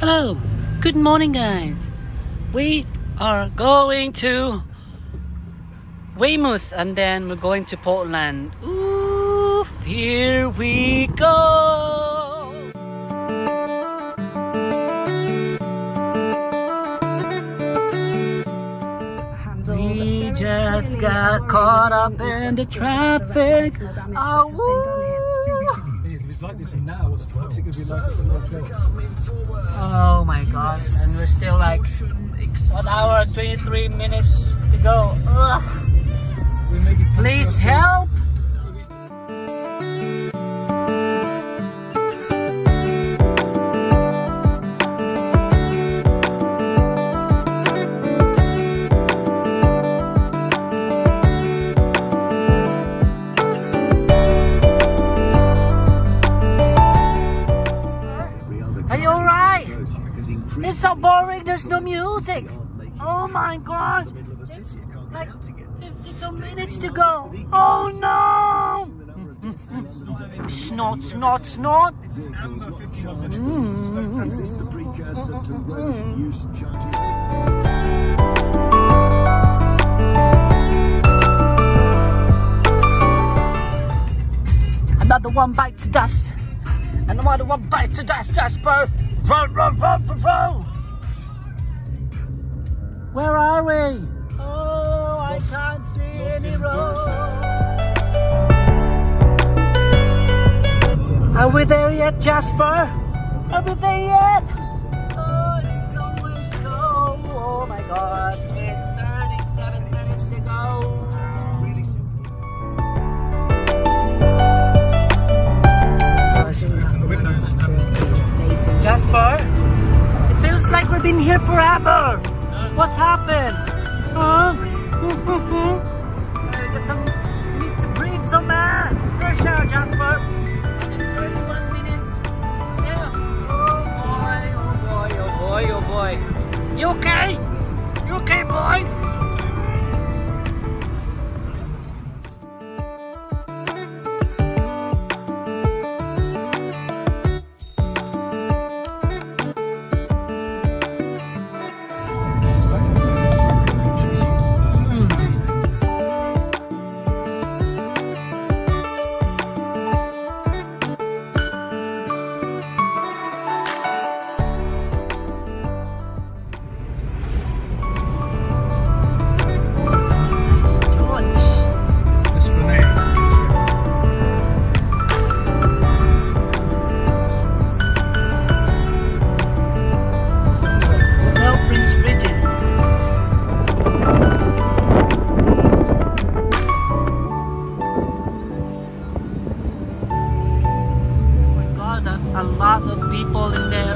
Hello, good morning guys. We are going to Weymouth and then we're going to Portland. Ooh, here we go. We just got caught up in the traffic. Oh, like this now, what's it going to be like at the motel? oh my god, and we're still like 1 hour and 23 minutes to go. Ugh. Please help! Are you alright? It's so boring, there's no music. Oh my gosh. It's like 52 minutes to go. Oh no! Snort, snort, snort. Is this the precursor to road use charges? Another one bites the dust. Another one bites the dust, Jasper. Run, run, run, run, run. Where are we? Oh, I can't see any road. Are we there yet, Jasper? Are we there yet? Oh, it's long ways to go. Oh my gosh, it's 37 minutes to go. Jasper, it feels like we've been here forever. What's happened? Huh? We need to breathe some air. Fresh air, Jasper. And it's 31 minutes left. Oh boy, oh boy, oh boy, oh boy. You okay? You okay, boy? A lot of people in there.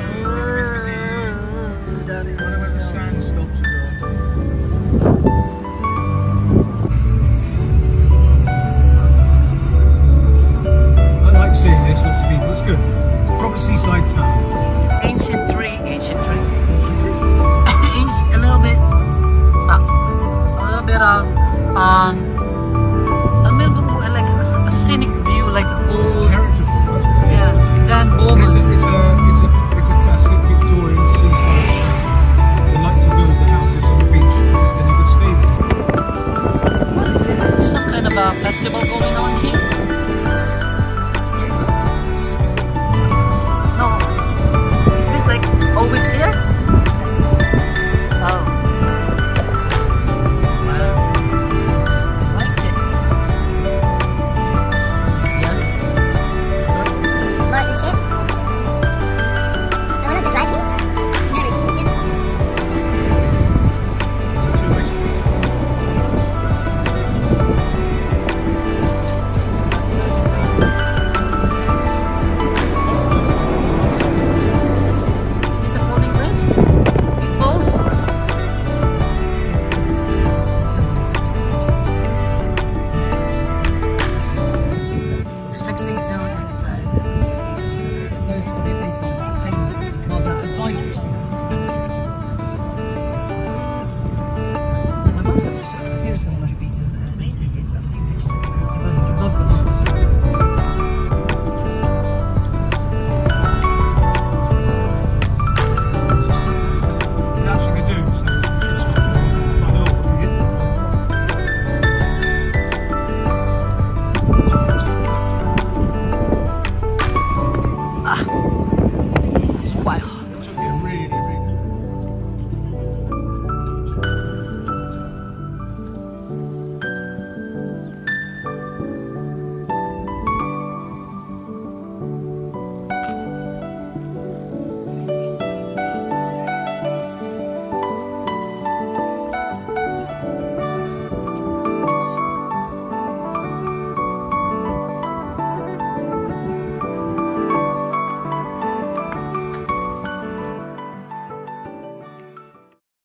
I like seeing this, lots of people, it's good. Proper seaside town. Ancient tree. A little bit like a scenic view, like old. Heritage. Yeah, then Bournemouth.